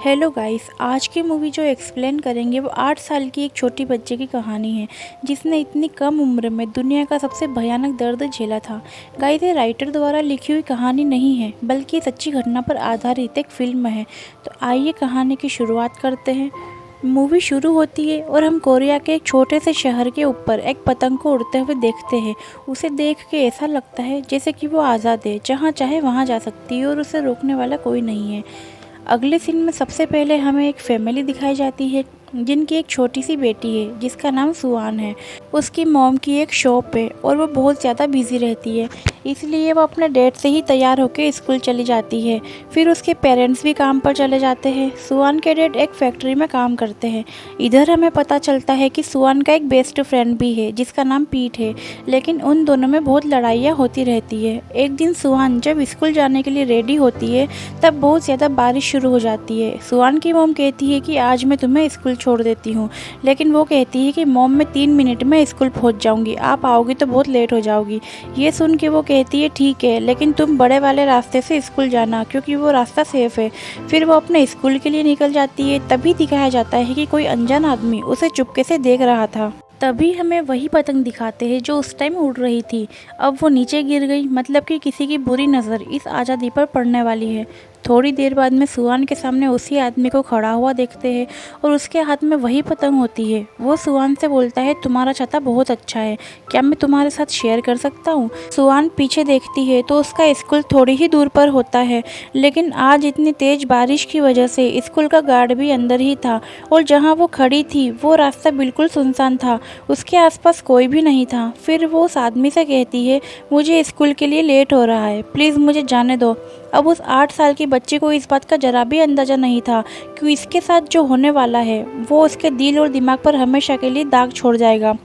Hello guys, आज की movie जो एक्सप्लेन करेंगे वो 8 साल की एक छोटी बच्चे की कहानी है जिसने इतनी कम उम्र में दुनिया का सबसे भयानक दर्द झेला था। गाइस, ये राइटर द्वारा लिखी हुई कहानी नहीं है बल्कि सच्ची घटना पर आधारित एक फिल्म है। तो आइए कहानी की शुरुआत करते हैं। मूवी शुरू होती है और हम कोरिया के एक छोटे से शहर के ऊपर एक पतंग को उड़ते हुए देखते हैं। उसे देख के ऐसा लगता है जैसे कि वो आज़ाद है, जहाँ चाहे वहाँ जा सकती है और उसे रोकने वाला कोई नहीं है। अगले सीन में सबसे पहले हमें एक फैमिली दिखाई जाती है जिनकी एक छोटी सी बेटी है जिसका नाम सुआन है। उसकी मॉम की एक शॉप है और वो बहुत ज़्यादा बिजी रहती है, इसलिए वो अपने डैड से ही तैयार होकर स्कूल चली जाती है। फिर उसके पेरेंट्स भी काम पर चले जाते हैं। सुआन के डैड एक फैक्ट्री में काम करते हैं। इधर हमें पता चलता है कि सुआन का एक बेस्ट फ्रेंड भी है जिसका नाम पीट है, लेकिन उन दोनों में बहुत लड़ाइयाँ होती रहती है। एक दिन सुआन जब स्कूल जाने के लिए रेडी होती है तब बहुत ज़्यादा बारिश शुरू हो जाती है। सुआन की मॉम कहती है कि आज मैं तुम्हें स्कूल छोड़ देती हूँ, लेकिन वो कहती है कि मॉम मैं 3 मिनट में स्कूल पहुँच जाऊँगी, आप आओगी तो बहुत लेट हो जाओगी। ये सुन के वो कहती है ठीक है, लेकिन तुम बड़े वाले रास्ते से स्कूल जाना क्योंकि वो रास्ता सेफ है। फिर वो अपने स्कूल के लिए निकल जाती है। तभी दिखाया जाता है कि कोई अनजान आदमी उसे चुपके से देख रहा था। तभी हमें वही पतंग दिखाते हैं जो उस टाइम उड़ रही थी। अब वो नीचे गिर गई, मतलब कि किसी की बुरी नज़र इस आज़ादी पर पड़ने वाली है। थोड़ी देर बाद में सुआन के सामने उसी आदमी को खड़ा हुआ देखते हैं और उसके हाथ में वही पतंग होती है। वो सुआन से बोलता है तुम्हारा छाता बहुत अच्छा है, क्या मैं तुम्हारे साथ शेयर कर सकता हूँ। सुआन पीछे देखती है तो उसका स्कूल थोड़ी ही दूर पर होता है, लेकिन आज इतनी तेज बारिश की वजह से स्कूल का गार्ड भी अंदर ही था और जहाँ वो खड़ी थी वो रास्ता बिल्कुल सुनसान था, उसके आसपास कोई भी नहीं था। फिर वो उस आदमी से कहती है मुझे स्कूल के लिए लेट हो रहा है, प्लीज़ मुझे जाने दो। अब उस 8 साल की बच्चे को इस बात का जरा भी अंदाज़ा नहीं था कि इसके साथ जो होने वाला है वो उसके दिल और दिमाग पर हमेशा के लिए दाग छोड़ जाएगा।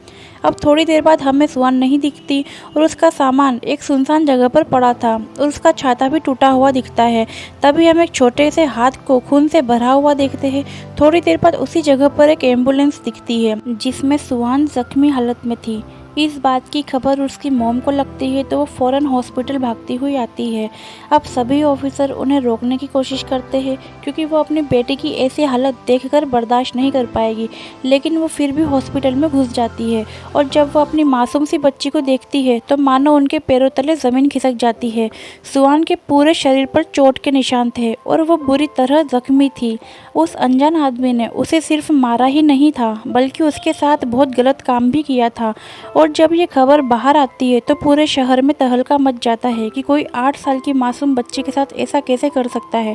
अब थोड़ी देर बाद हमें सुआन नहीं दिखती और उसका सामान एक सुनसान जगह पर पड़ा था और उसका छाता भी टूटा हुआ दिखता है। तभी हम एक छोटे से हाथ को खून से भरा हुआ देखते हैं। थोड़ी देर बाद उसी जगह पर एक एम्बुलेंस दिखती है जिसमें सुआन जख्मी हालत में थी। इस बात की खबर उसकी मॉम को लगती है तो वो फ़ौरन हॉस्पिटल भागती हुई आती है। अब सभी ऑफिसर उन्हें रोकने की कोशिश करते हैं क्योंकि वो अपनी बेटी की ऐसी हालत देखकर बर्दाश्त नहीं कर पाएगी, लेकिन वो फिर भी हॉस्पिटल में घुस जाती है और जब वो अपनी मासूम सी बच्ची को देखती है तो मानो उनके पैरों तले ज़मीन खिसक जाती है। सुआन के पूरे शरीर पर चोट के निशान थे और वो बुरी तरह जख्मी थी। उस अनजान आदमी ने उसे सिर्फ मारा ही नहीं था बल्कि उसके साथ बहुत गलत काम भी किया था। और जब ये खबर बाहर आती है तो पूरे शहर में तहलका मच जाता है कि कोई 8 साल की मासूम बच्ची के साथ ऐसा कैसे कर सकता है।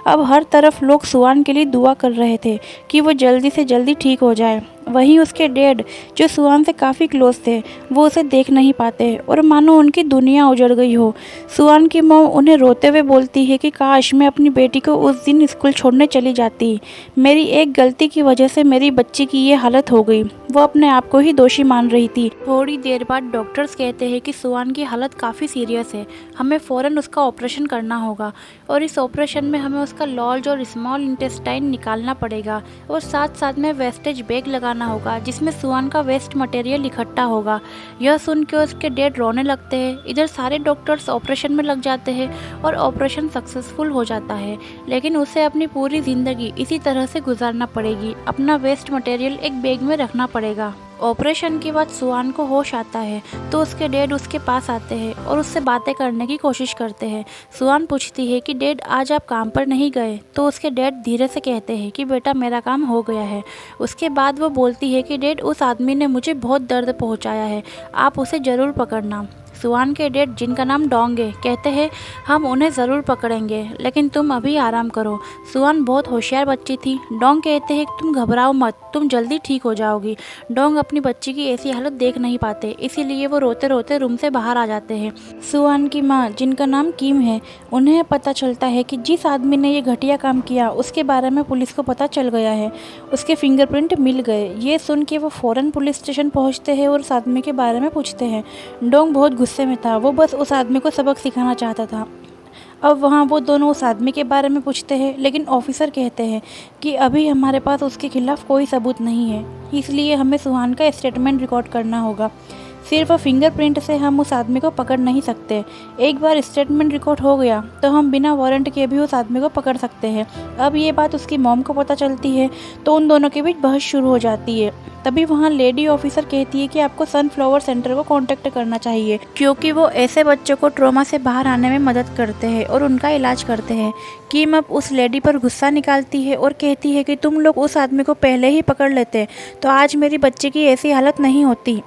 अब हर तरफ लोग सुआन के लिए दुआ कर रहे थे कि वो जल्दी से जल्दी ठीक हो जाए। वहीं उसके डैड जो सुआन से काफ़ी क्लोज थे वो उसे देख नहीं पाते और मानो उनकी दुनिया उजड़ गई हो। सुआन की मॉम उन्हें रोते हुए बोलती है कि काश मैं अपनी बेटी को उस दिन स्कूल छोड़ने चली जाती, मेरी एक गलती की वजह से मेरी बच्ची की ये हालत हो गई। वो अपने आप को ही दोषी मान रही थी। थोड़ी देर बाद डॉक्टर्स कहते हैं कि सुआन की हालत काफ़ी सीरियस है, हमें फ़ौरन उसका ऑपरेशन करना होगा और इस ऑपरेशन में हमें उसका लॉज और स्मॉल इंटेस्टाइन निकालना पड़ेगा और साथ साथ में वेस्टेज बैग लगाना होगा जिसमें सुआन का वेस्ट मटेरियल इकट्ठा होगा। यह सुन के उसके डैड रोने लगते हैं। इधर सारे डॉक्टर्स ऑपरेशन में लग जाते हैं और ऑपरेशन सक्सेसफुल हो जाता है, लेकिन उसे अपनी पूरी ज़िंदगी इसी तरह से गुजारना पड़ेगी, अपना वेस्ट मटेरियल एक बैग में रखना पड़ेगा। ऑपरेशन के बाद सुआन को होश आता है तो उसके डैड उसके पास आते हैं और उससे बातें करने की कोशिश करते हैं। सुआन पूछती है कि डैड आज आप काम पर नहीं गए, तो उसके डैड धीरे से कहते हैं कि बेटा मेरा काम हो गया है। उसके बाद वो बोलती है कि डैड उस आदमी ने मुझे बहुत दर्द पहुंचाया है, आप उसे ज़रूर पकड़ना। सुआन के डैड जिनका नाम डोंग है कहते हैं हम उन्हें ज़रूर पकड़ेंगे, लेकिन तुम अभी आराम करो। सुआन बहुत होशियार बच्ची थी। डोंग कहते हैं तुम घबराओ मत, तुम जल्दी ठीक हो जाओगी। डोंग अपनी बच्ची की ऐसी हालत देख नहीं पाते, इसीलिए वो रोते रोते रूम से बाहर आ जाते हैं। सुआन की माँ जिनका नाम किम है, उन्हें पता चलता है कि जिस आदमी ने ये घटिया काम किया उसके बारे में पुलिस को पता चल गया है, उसके फिंगरप्रिंट मिल गए। ये सुन के वो फ़ौरन पुलिस स्टेशन पहुँचते हैं और उस आदमी के बारे में पूछते हैं। डोंग बहुत गुस्से में था, वो बस उस आदमी को सबक सिखाना चाहता था। अब वहाँ वो दोनों उस आदमी के बारे में पूछते हैं, लेकिन ऑफिसर कहते हैं कि अभी हमारे पास उसके खिलाफ कोई सबूत नहीं है, इसलिए हमें सुहान का स्टेटमेंट रिकॉर्ड करना होगा। सिर्फ फिंगरप्रिंट से हम उस आदमी को पकड़ नहीं सकते। एक बार स्टेटमेंट रिकॉर्ड हो गया तो हम बिना वारंट के भी उस आदमी को पकड़ सकते हैं। अब ये बात उसकी मॉम को पता चलती है तो उन दोनों के बीच बहस शुरू हो जाती है। तभी वहाँ लेडी ऑफिसर कहती है कि आपको सनफ्लावर सेंटर को कांटेक्ट करना चाहिए, क्योंकि वो ऐसे बच्चों को ट्रॉमा से बाहर आने में मदद करते हैं और उनका इलाज करते हैं। किम अब उस लेडी पर गुस्सा निकालती है और कहती है कि तुम लोग उस आदमी को पहले ही पकड़ लेते तो आज मेरी बच्ची की ऐसी हालत नहीं होती।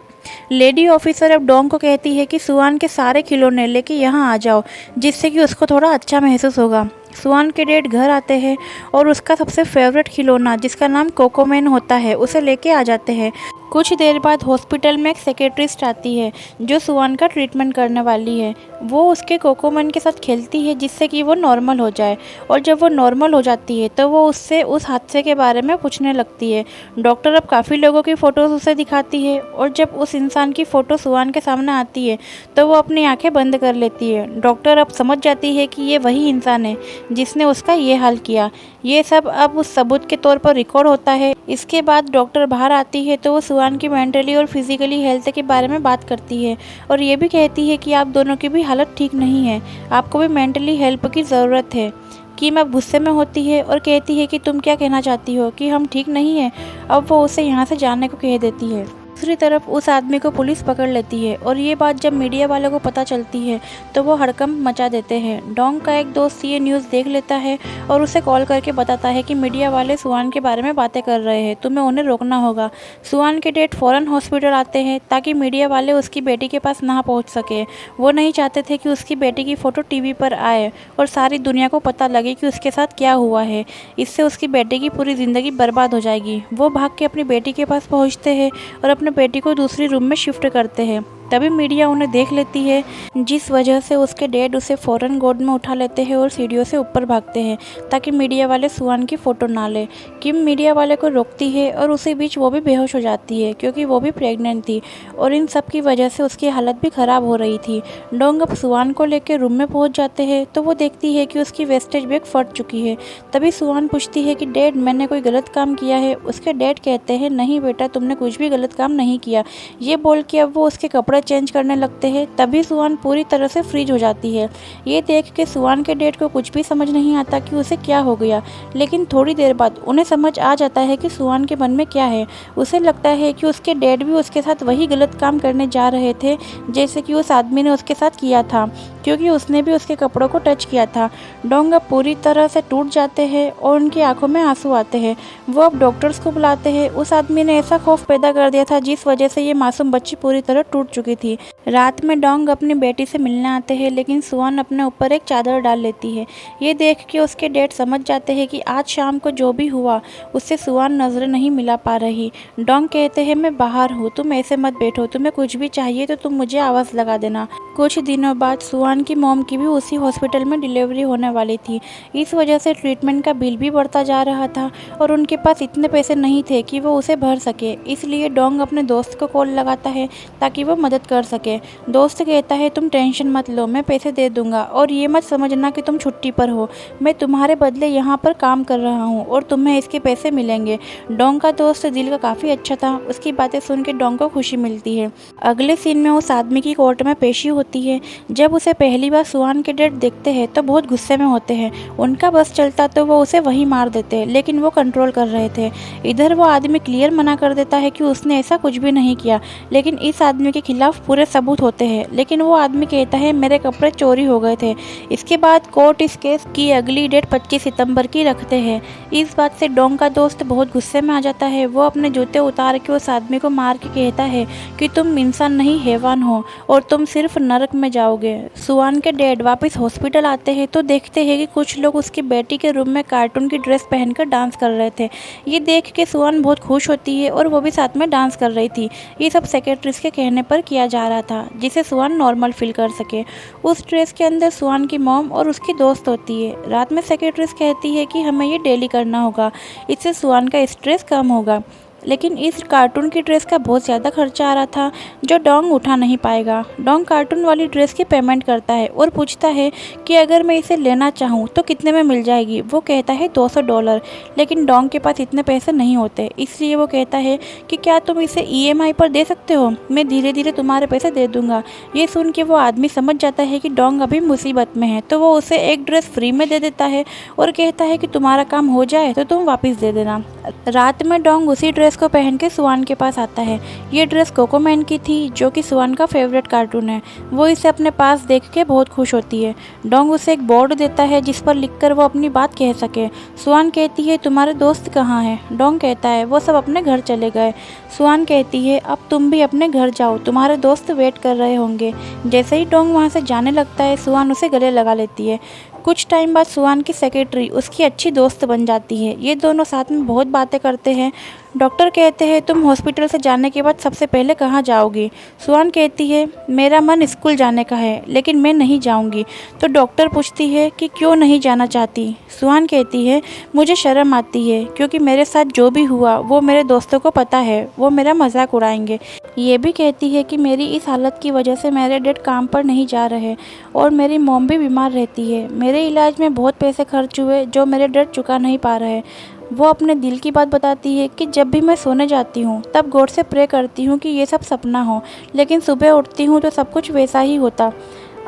लेडी ऑफिसर अब डोंग को कहती है कि सुआन के सारे खिलौने लेके यहाँ आ जाओ, जिससे कि उसको थोड़ा अच्छा महसूस होगा। सुआन के डैड घर आते हैं और उसका सबसे फेवरेट खिलौना जिसका नाम कोकोमैन होता है उसे लेके आ जाते हैं। कुछ देर बाद हॉस्पिटल में एक सेक्रेटरिस्ट आती है जो सुआन का ट्रीटमेंट करने वाली है। वो उसके कोकोमैन के साथ खेलती है जिससे कि वो नॉर्मल हो जाए, और जब वो नॉर्मल हो जाती है तो वो उससे उस हादसे के बारे में पूछने लगती है। डॉक्टर अब काफ़ी लोगों की फ़ोटोज़ उसे दिखाती है और जब उस इंसान की फ़ोटो सुआन के सामने आती है तो वो अपनी आंखें बंद कर लेती है। डॉक्टर अब समझ जाती है कि ये वही इंसान है जिसने उसका ये हाल किया। ये सब अब उस सबूत के तौर पर रिकॉर्ड होता है। इसके बाद डॉक्टर बाहर आती है तो वो सुआन की मेंटली और फिजिकली हेल्थ के बारे में बात करती है और ये भी कहती है कि आप दोनों की भी हालत ठीक नहीं है, आपको भी मेंटली हेल्प की ज़रूरत है। किम अब गुस्से में होती है और कहती है कि तुम क्या कहना चाहती हो कि हम ठीक नहीं हैं। अब वो उसे यहाँ से जाने को कह देती है। दूसरी तरफ उस आदमी को पुलिस पकड़ लेती है और ये बात जब मीडिया वालों को पता चलती है तो वो हड़कंप मचा देते हैं। डोंग का एक दोस्त ये न्यूज़ देख लेता है और उसे कॉल करके बताता है कि मीडिया वाले सुआन के बारे में बातें कर रहे हैं, तुम्हें उन्हें रोकना होगा। सुआन के डैड फ़ौरन हॉस्पिटल आते हैं ताकि मीडिया वाले उसकी बेटी के पास ना पहुँच सके। वो नहीं चाहते थे कि उसकी बेटी की फ़ोटो टीवी पर आए और सारी दुनिया को पता लगे कि उसके साथ क्या हुआ है। इससे उसकी बेटी की पूरी ज़िंदगी बर्बाद हो जाएगी। वो भाग के अपनी बेटी के पास पहुँचते हैं और अपने बेटी को दूसरी रूम में शिफ्ट करते हैं। तभी मीडिया उन्हें देख लेती है, जिस वजह से उसके डैड उसे फ़ौरन गोद में उठा लेते हैं और सीढ़ियों से ऊपर भागते हैं ताकि मीडिया वाले सुआन की फ़ोटो ना ले। किम मीडिया वाले को रोकती है और उसी बीच वो भी बेहोश हो जाती है क्योंकि वो भी प्रेग्नेंट थी और इन सब की वजह से उसकी हालत भी ख़राब हो रही थी। डोंग अब सुआन को लेकर रूम में पहुँच जाते हैं तो वो देखती है कि उसकी वेस्टेज बैग फट चुकी है। तभी सुआन पूछती है कि डैड मैंने कोई गलत काम किया है। उसके डैड कहते हैं नहीं बेटा, तुमने कुछ भी गलत काम नहीं किया। ये बोल के अब वो उसके कपड़े चेंज करने लगते हैं। तभी सुआन पूरी तरह से फ्रीज हो जाती है। ये देख के सुआन के डैड को कुछ भी समझ नहीं आता कि उसे क्या हो गया, लेकिन थोड़ी देर बाद उन्हें समझ आ जाता है कि सुआन के मन में क्या है। उसे लगता है कि उसके डैड भी उसके साथ वही गलत काम करने जा रहे थे जैसे कि उस आदमी ने उसके साथ किया था, क्योंकि उसने भी उसके कपड़ों को टच किया था। डोंग अब पूरी तरह से टूट जाते हैं और उनकी आंखों में आंसू आते हैं। वो अब डॉक्टर्स को बुलाते हैं। उस आदमी ने ऐसा खौफ पैदा कर दिया था जिस वजह से ये मासूम बच्ची पूरी तरह टूट चुकी थी। रात में डोंग अपनी बेटी से मिलने आते हैं, लेकिन सुआन अपने ऊपर एक चादर डाल लेती है। ये देख के उसके डैड समझ जाते हैं कि आज शाम को जो भी हुआ उससे सुआन नजरें नहीं मिला पा रही। डोंग कहते हैं मैं बाहर हूँ, तुम ऐसे मत बैठो, तुम्हें कुछ भी चाहिए तो तुम मुझे आवाज़ लगा देना। कुछ दिनों बाद सुआन की मॉम की भी उसी हॉस्पिटल में डिलीवरी होने वाली थी। इस वजह से ट्रीटमेंट का बिल भी बढ़ता जा रहा था और उनके पास इतने पैसे नहीं थे कि वो उसे भर सके। इसलिए डोंग अपने दोस्त को कॉल लगाता है ताकि वो मदद कर सके। दोस्त कहता है तुम टेंशन मत लो, मैं पैसे दे दूंगा और ये मत समझना कि तुम छुट्टी पर हो, मैं तुम्हारे बदले यहाँ पर काम कर रहा हूँ और तुम्हें इसके पैसे मिलेंगे। डोंग का दोस्त दिल का काफ़ी अच्छा था। उसकी बातें सुन के डोंग को खुशी मिलती है। अगले सीन में उस आदमी की कोर्ट में पेशी होती है। जब उसे पहली बार सुआन के डैड देखते हैं तो बहुत गुस्से में होते हैं। उनका बस चलता तो वो उसे वहीं मार देते, लेकिन वो कंट्रोल कर रहे थे। इधर वो आदमी क्लियर मना कर देता है कि उसने ऐसा कुछ भी नहीं किया, लेकिन इस आदमी के खिलाफ पूरे सबूत होते हैं। लेकिन वो आदमी कहता है मेरे कपड़े चोरी हो गए थे। इसके बाद कोर्ट इस केस की अगली डेट 25 सितंबर की रखते हैं। इस बात से डोंग का दोस्त बहुत गुस्से में आ जाता है। वो अपने जूते उतार के उस आदमी को मार के कहता है कि तुम इंसान नहीं हैवान हो और तुम सिर्फ नरक में जाओगे। सुआन के डैड वापस हॉस्पिटल आते हैं तो देखते हैं कि कुछ लोग उसकी बेटी के रूम में कार्टून की ड्रेस पहनकर डांस कर रहे थे। ये देख के सुआन बहुत खुश होती है और वो भी साथ में डांस कर रही थी। ये सब सेक्रेटरीज के कहने पर किया जा रहा था जिसे सुआन नॉर्मल फील कर सके। उस ड्रेस के अंदर सुआन की मॉम और उसकी दोस्त होती है। रात में सेक्रेटरीज कहती है कि हमें ये डेली करना होगा, इससे सुआन का स्ट्रेस कम होगा। लेकिन इस कार्टून की ड्रेस का बहुत ज़्यादा खर्चा आ रहा था जो डोंग उठा नहीं पाएगा। डोंग कार्टून वाली ड्रेस की पेमेंट करता है और पूछता है कि अगर मैं इसे लेना चाहूँ तो कितने में मिल जाएगी। वो कहता है $200, लेकिन डोंग के पास इतने पैसे नहीं होते, इसलिए वो कहता है कि क्या तुम इसे EMI पर दे सकते हो, मैं धीरे धीरे तुम्हारे पैसे दे दूंगा। ये सुन के वो आदमी समझ जाता है कि डोंग अभी मुसीबत में है, तो वो उसे एक ड्रेस फ्री में दे देता है और कहता है कि तुम्हारा काम हो जाए तो तुम वापस दे देना। रात में डोंग उसी ड्रेस को पहन के सुआन के पास आता है। ये ड्रेस कोकोमैन की थी जो कि सुआन का फेवरेट कार्टून है। वो इसे अपने पास देख के बहुत खुश होती है। डोंग उसे एक बोर्ड देता है जिस पर लिखकर वो अपनी बात कह सके। सुआन कहती है तुम्हारे दोस्त कहाँ हैं? डोंग कहता है वो सब अपने घर चले गए। सुआन कहती है अब तुम भी अपने घर जाओ, तुम्हारे दोस्त वेट कर रहे होंगे। जैसे ही डोंग वहाँ से जाने लगता है सुआन उसे गले लगा लेती है। कुछ टाइम बाद सुआन की सेक्रेटरी उसकी अच्छी दोस्त बन जाती है। ये दोनों साथ में बहुत बातें करते हैं। डॉक्टर कहते हैं तुम हॉस्पिटल से जाने के बाद सबसे पहले कहाँ जाओगी? सुआन कहती है मेरा मन स्कूल जाने का है, लेकिन मैं नहीं जाऊँगी। तो डॉक्टर पूछती है कि क्यों नहीं जाना चाहती? सुआन कहती है मुझे शर्म आती है क्योंकि मेरे साथ जो भी हुआ वो मेरे दोस्तों को पता है, वो मेरा मजाक उड़ाएंगे। ये भी कहती है कि मेरी इस हालत की वजह से मेरे डैड काम पर नहीं जा रहे और मेरी मॉम भी बीमार रहती है। मेरे इलाज में बहुत पैसे खर्च हुए जो मेरे डैड चुका नहीं पा रहे। वो अपने दिल की बात बताती है कि जब भी मैं सोने जाती हूँ तब गॉड से प्रे करती हूँ कि ये सब सपना हो, लेकिन सुबह उठती हूँ तो सब कुछ वैसा ही होता।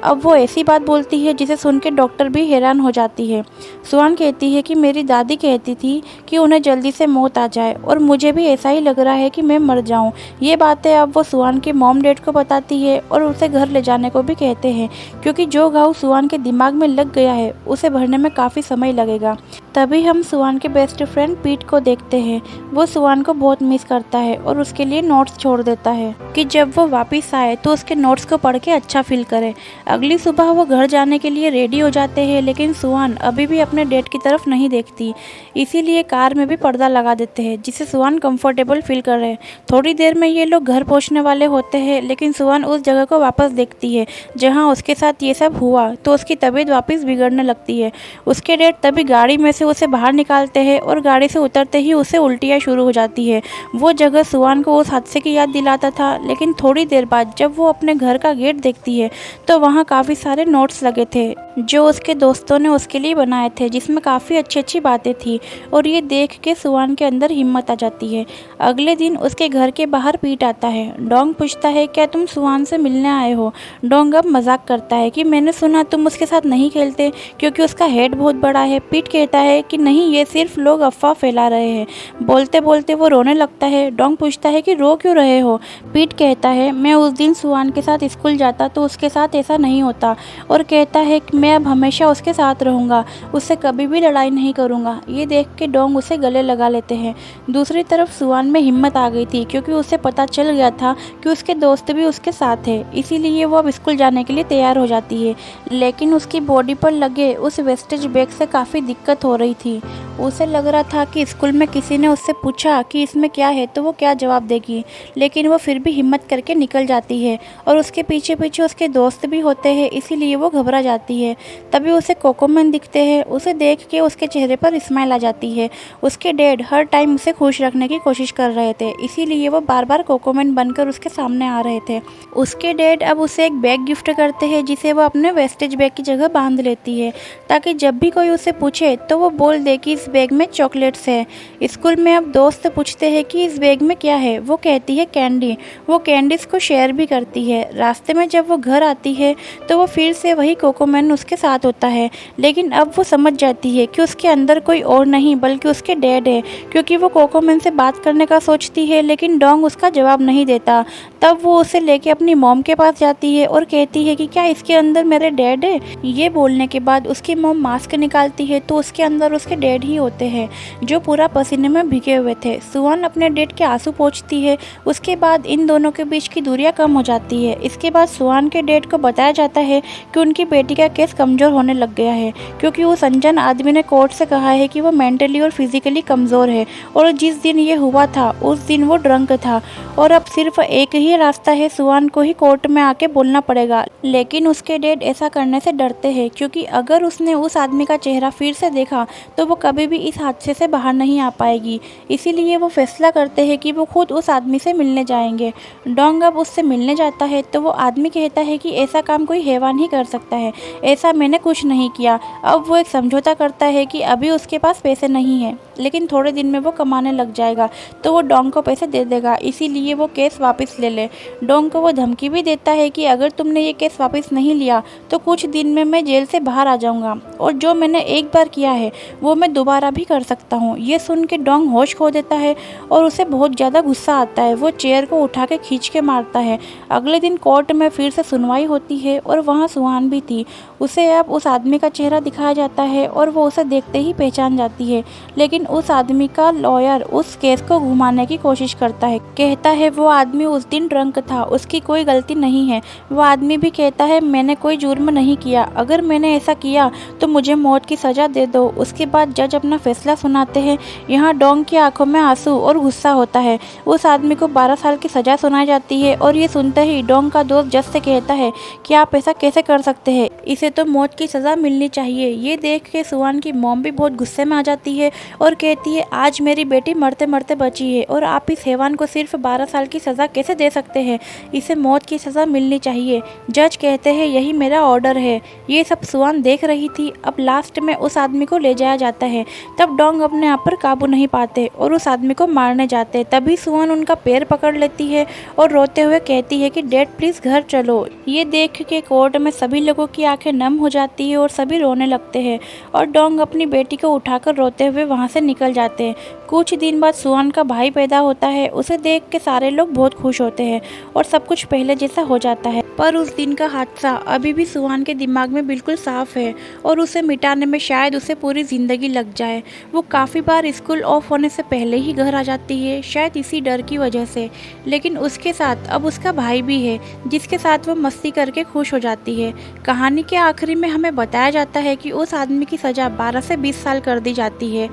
अब वो ऐसी बात बोलती है जिसे सुन के डॉक्टर भी हैरान हो जाती है। सुआन कहती है कि मेरी दादी कहती थी कि उन्हें जल्दी से मौत आ जाए और मुझे भी ऐसा ही लग रहा है कि मैं मर जाऊं। ये बातें अब वो सुआन के मॉम डैड को बताती है और उसे घर ले जाने को भी कहते हैं क्योंकि जो घाव सुआन के दिमाग में लग गया है उसे भरने में काफ़ी समय लगेगा। तभी हम सुआन के बेस्ट फ्रेंड पीट को देखते हैं। वो सुआन को बहुत मिस करता है और उसके लिए नोट्स छोड़ देता है कि जब वो वापस आए तो उसके नोट्स को पढ़ के अच्छा फील करे। अगली सुबह वो घर जाने के लिए रेडी हो जाते हैं, लेकिन सुआन अभी भी अपने डेट की तरफ नहीं देखती, इसीलिए कार में भी पर्दा लगा देते हैं जिससे सुआन कंफर्टेबल फील कर रहे हैं। थोड़ी देर में ये लोग घर पहुंचने वाले होते हैं, लेकिन सुआन उस जगह को वापस देखती है जहां उसके साथ ये सब हुआ तो उसकी तबीयत वापस बिगड़ने लगती है। उसके डैड तभी गाड़ी में से उसे बाहर निकालते हैं और गाड़ी से उतरते ही उसे उल्टियाँ शुरू हो जाती है। वो जगह सुआन को उस हादसे की याद दिलाता था, लेकिन थोड़ी देर बाद जब वो अपने घर का गेट देखती है तो वहाँ काफ़ी सारे नोट्स लगे थे जो उसके दोस्तों ने उसके लिए बनाए थे, जिसमें काफ़ी अच्छी अच्छी बातें थी और ये देख के सुआन के अंदर हिम्मत आ जाती है। अगले दिन उसके घर के बाहर पीट आता है। डोंग पूछता है क्या तुम सुआन से मिलने आए हो? डोंग अब मजाक करता है कि मैंने सुना तुम उसके साथ नहीं खेलते क्योंकि उसका हेड बहुत बड़ा है। पीट कहता है कि नहीं, ये सिर्फ लोग अफवाह फैला रहे हैं। बोलते बोलते वो रोने लगता है। डोंग पूछता है कि रो क्यों रहे हो? पीट कहता है मैं उस दिन सुआन के साथ स्कूल जाता तो उसके साथ ऐसा नहीं होता और कहता है कि मैं अब हमेशा उसके साथ रहूँगा, उससे कभी भी लड़ाई नहीं करूँगा। ये देख के डोंग उसे गले लगा लेते हैं। दूसरी तरफ सुआन में हिम्मत आ गई थी क्योंकि उसे पता चल गया था कि उसके दोस्त भी उसके साथ है, इसीलिए वो अब स्कूल जाने के लिए तैयार हो जाती है। लेकिन उसकी बॉडी पर लगे उस वेस्टेज बैग से काफ़ी दिक्कत हो रही थी। उसे लग रहा था कि स्कूल में किसी ने उससे पूछा कि इसमें क्या है तो वो क्या जवाब देगी, लेकिन वो फिर भी हिम्मत करके निकल जाती है और उसके पीछे पीछे उसके दोस्त भी होते हैं, इसीलिए वो घबरा जाती है। तभी उसे कोकोमैन दिखते हैं। उसे देख के उसके चेहरे पर स्माइल आ जाती है। उसके डैड हर टाइम उसे खुश रखने की कोशिश कर रहे थे, इसीलिए वो बार बार कोकोमैन बनकर उसके सामने आ रहे थे। उसके डैड अब उसे एक बैग गिफ्ट करते हैं जिसे वो अपने वेस्टेज बैग की जगह बांध लेती है ताकि जब भी कोई उसे पूछे तो वो बोल दे कि इस बैग में चॉकलेट्स है। स्कूल में अब दोस्त पूछते हैं कि इस बैग में क्या है, वो कहती है कैंडी। वो कैंडीज को शेयर भी करती है। रास्ते में जब वो घर आती है तो वो फिर से वही कोकोमैन उसके साथ होता है, लेकिन अब वो समझ जाती है कि उसके अंदर कोई और नहीं बल्कि उसके डैड है, क्योंकि वो कोकोमैन से बात करने का सोचती है लेकिन डोंग उसका जवाब नहीं देता। तब वो उसे लेके अपनी मॉम के पास जाती है और कहती है कि क्या इसके अंदर मेरे डैड है। ये बोलने के बाद उसकी मॉम मास्क निकालती है तो उसके अंदर उसके डैड ही होते हैं जो पूरा पसीने में भीगे हुए थे। सुआन अपने डैड के आंसू पोंछती है। उसके बाद इन दोनों के बीच की दूरियां कम हो जाती है। इसके बाद सुआन के डैड को बताया जाता है कि उनकी बेटी का केस कमज़ोर होने लग गया है क्योंकि उस अनजान आदमी ने कोर्ट से कहा है कि वो मेंटली और फिजिकली कमज़ोर है और जिस दिन ये हुआ था उस दिन वो ड्रंक था और अब सिर्फ एक ही यही रास्ता है, सुहान को ही कोर्ट में आके बोलना पड़ेगा। लेकिन उसके डैड ऐसा करने से डरते हैं, क्योंकि अगर उसने उस आदमी का चेहरा फिर से देखा तो वो कभी भी इस हादसे से बाहर नहीं आ पाएगी। इसीलिए वो फैसला करते हैं कि वो खुद उस आदमी से मिलने जाएंगे। डोंग अब उससे मिलने जाता है तो वो आदमी कहता है कि ऐसा काम कोई हैवान ही कर सकता है, ऐसा मैंने कुछ नहीं किया। अब वो एक समझौता करता है कि अभी उसके पास पैसे नहीं है, लेकिन थोड़े दिन में वो कमाने लग जाएगा तो वो डोंग को पैसे दे देगा, इसीलिए वो केस वापस ले ले। डोंग को वो धमकी भी देता है कि अगर तुमने ये केस वापस नहीं लिया तो कुछ दिन में मैं जेल से बाहर आ जाऊंगा, और जो मैंने एक बार किया है वो मैं दोबारा भी कर सकता हूँ। ये सुन के डोंग होश खो देता है और उसे बहुत ज़्यादा गुस्सा आता है। वो चेयर को उठा के खींच के मारता है। अगले दिन कोर्ट में फिर से सुनवाई होती है और वहाँ सुहान भी थी। उसे अब उस आदमी का चेहरा दिखाया जाता है और वो उसे देखते ही पहचान जाती है, लेकिन उस आदमी का लॉयर उस केस को घुमाने की कोशिश करता है। कहता है वो आदमी उस दिन ड्रंक था, उसकी कोई गलती नहीं है। वो आदमी भी कहता है मैंने कोई जुर्म नहीं किया, अगर मैंने ऐसा किया तो मुझे मौत की सज़ा दे दो। उसके बाद जज अपना फैसला सुनाते हैं। यहाँ डोंग की आंखों में आंसू और गुस्सा होता है। उस आदमी को 12 साल की सज़ा सुनाई जाती है और ये सुनते ही डोंग का दोस्त जज से कहता है कि आप ऐसा कैसे कर सकते हैं, इसे तो मौत की सज़ा मिलनी चाहिए। ये देख के सुहान की मॉम भी बहुत गुस्से में आ जाती है और कहती है आज मेरी बेटी मरते मरते बची है और आप इस हैवान को सिर्फ 12 साल की सज़ा कैसे दे सकते हैं, इसे मौत की सज़ा मिलनी चाहिए। जज कहते हैं यही मेरा ऑर्डर है। ये सब सुहान देख रही थी। अब लास्ट में उस आदमी को ले जाया जाता है। तब डोंग अपने आप पर काबू नहीं पाते और उस आदमी को मारने जाते। तभी सुहान उनका पैर पकड़ लेती है और रोते हुए कहती है कि डैड प्लीज़ घर चलो। ये देख के कोर्ट में सभी लोगों की आंखें नम हो जाती है और सभी रोने लगते हैं और डोंग अपनी बेटी को उठाकर रोते हुए वहाँ से निकल जाते हैं। कुछ दिन बाद सुहान का भाई पैदा होता है। उसे देख के सारे लोग बहुत खुश होते हैं और सब कुछ पहले जैसा हो जाता है। पर उस दिन का हादसा अभी भी सुहान के दिमाग में बिल्कुल साफ है और उसे मिटाने में शायद उसे पूरी ज़िंदगी लग जाए। वो काफ़ी बार स्कूल ऑफ होने से पहले ही घर आ जाती है, शायद इसी डर की वजह से। लेकिन उसके साथ अब उसका भाई भी है जिसके साथ वो मस्ती करके खुश हो जाती है। कहानी के आखिरी में हमें बताया जाता है कि उस आदमी की सज़ा 12 से 20 साल कर दी जाती है।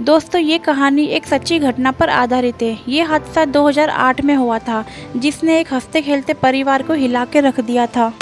दोस्तों, ये कहानी एक सच्ची घटना पर आधारित है। ये हादसा 2008 में हुआ था जिसने एक हंसते खेलते परिवार को हिला के रख दिया था।